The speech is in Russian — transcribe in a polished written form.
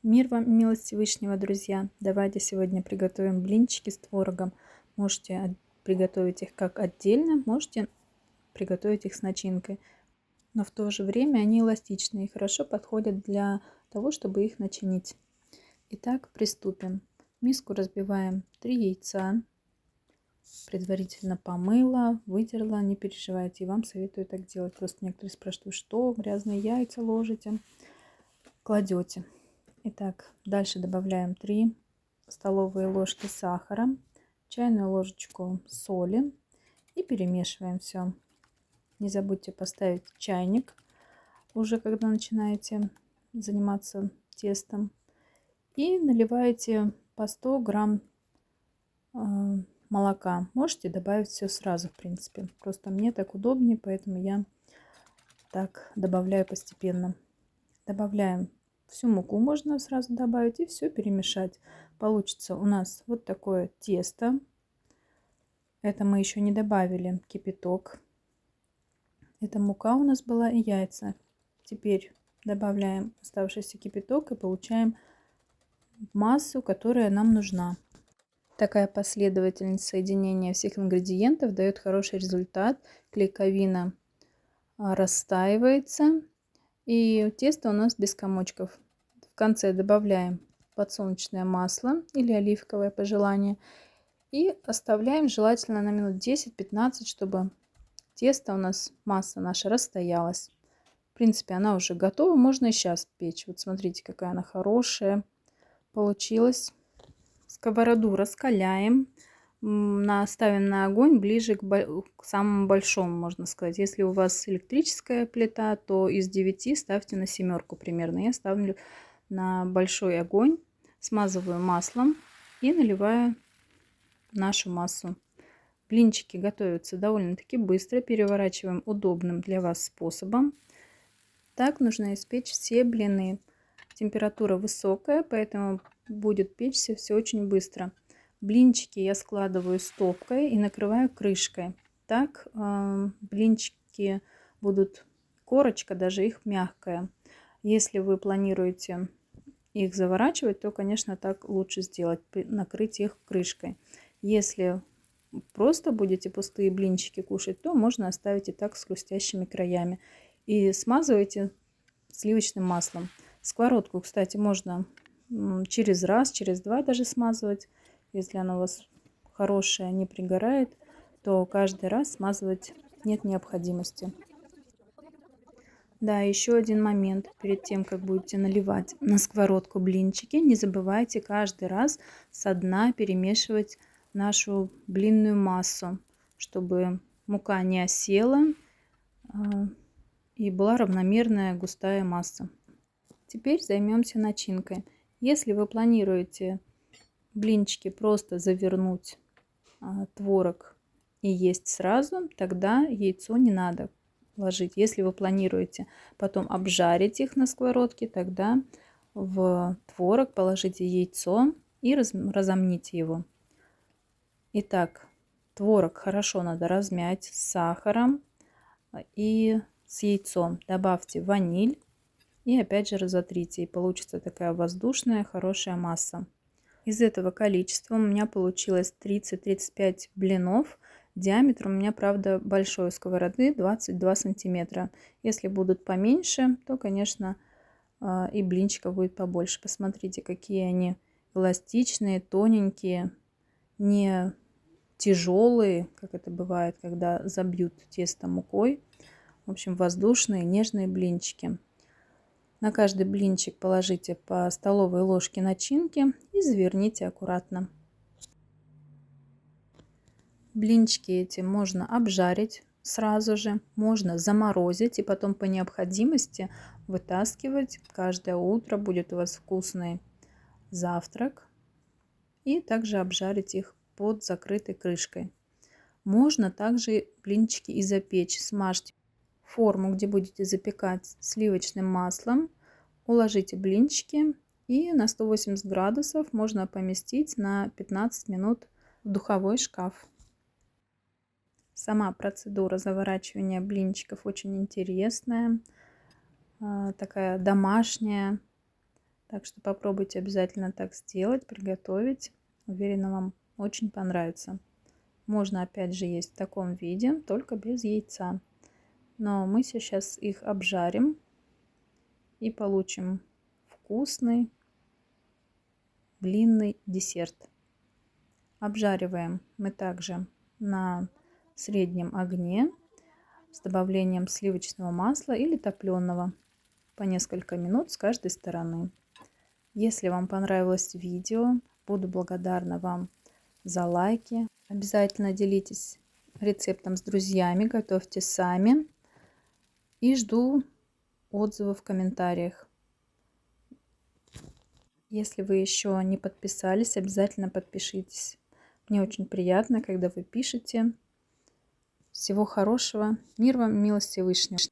Мир вам и милость Всевышнего, друзья! Давайте сегодня приготовим блинчики с творогом. Можете приготовить их как отдельно, можете приготовить их с начинкой. Но в то же время они эластичные и хорошо подходят для того, чтобы их начинить. Итак, приступим. В миску разбиваем 3 яйца. Предварительно помыла, вытерла, не переживайте. И вам советую так делать. Просто некоторые спрашивают, что грязные яйца ложите. Кладете. Итак, дальше добавляем 3 столовые ложки сахара, чайную ложечку соли и перемешиваем все. Не забудьте поставить чайник уже когда начинаете заниматься тестом. И наливаете по 100 грамм молока. Можете добавить все сразу, в принципе. Просто мне так удобнее, поэтому я так добавляю постепенно. Добавляем всю муку, можно сразу добавить и все перемешать. Получится у нас вот такое тесто. Это мы еще не добавили кипяток. Это мука у нас была и яйца. Теперь добавляем оставшийся кипяток и получаем массу, которая нам нужна. Такая последовательность соединения всех ингредиентов дает хороший результат. Клейковина растаивается. И тесто у нас без комочков. В конце добавляем подсолнечное масло или оливковое по желанию. И оставляем желательно на минут 10-15, чтобы тесто у нас, масса наша расстоялась. В принципе, она уже готова. Можно и сейчас печь. Вот смотрите, какая она хорошая получилась. Сковороду раскаляем. Ставим на огонь ближе к самому большому, можно сказать. Если у вас электрическая плита, то из 9 ставьте на 7 примерно. Я ставлю на большой огонь, смазываю маслом и наливаю нашу массу. Блинчики готовятся довольно-таки быстро. Переворачиваем удобным для вас способом. Так нужно испечь все блины. Температура высокая, поэтому будет печься все очень быстро. Блинчики я складываю стопкой и накрываю крышкой. Так блинчики будут, корочка даже их мягкая. Если вы планируете их заворачивать, то, конечно, так лучше сделать, накрыть их крышкой. Если просто будете пустые блинчики кушать, то можно оставить и так с хрустящими краями. И смазывайте сливочным маслом. Сковородку, кстати, можно через раз, через два даже смазывать. Если она у вас хорошая, не пригорает, то каждый раз смазывать нет необходимости. Да, еще один момент. Перед тем, как будете наливать на сковородку блинчики, не забывайте каждый раз со дна перемешивать нашу блинную массу, чтобы мука не осела и была равномерная густая масса. Теперь займемся начинкой. Если вы планируете блинчики просто завернуть творог и есть сразу, тогда яйцо не надо ложить. Если вы планируете потом обжарить их на сковородке, тогда в творог положите яйцо и разомните его. Итак, творог хорошо надо размять с сахаром и с яйцом. Добавьте ваниль и опять же разотрите. И получится такая воздушная хорошая масса. Из этого количества у меня получилось 30-35 блинов. Диаметр у меня, правда, большой сковороды 22 сантиметра. Если будут поменьше, то, конечно, и блинчиков будет побольше. Посмотрите, какие они эластичные, тоненькие, не тяжелые, как это бывает, когда забьют тесто мукой. В общем, воздушные, нежные блинчики. На каждый блинчик положите по столовой ложке начинки и заверните аккуратно. Блинчики эти можно обжарить сразу же, можно заморозить и потом по необходимости вытаскивать. Каждое утро будет у вас вкусный завтрак. И также обжарить их под закрытой крышкой. Можно также блинчики и запечь. Смажьте форму, где будете запекать, сливочным маслом. Уложите блинчики и на 180 градусов можно поместить на 15 минут в духовой шкаф. Сама процедура заворачивания блинчиков очень интересная, такая домашняя. Так что попробуйте обязательно так сделать, приготовить. Уверена, вам очень понравится. Можно опять же есть в таком виде, только без яйца. Но мы сейчас их обжарим и получим вкусный блинный десерт. Обжариваем мы также на среднем огне с добавлением сливочного масла или топленого по несколько минут с каждой стороны. Если вам понравилось видео, буду благодарна вам за лайки. Обязательно делитесь рецептом с друзьями, готовьте сами. И жду отзывов в комментариях. Если вы еще не подписались, обязательно подпишитесь. Мне очень приятно, когда вы пишете. Всего хорошего. Мир вам, милости Вышних.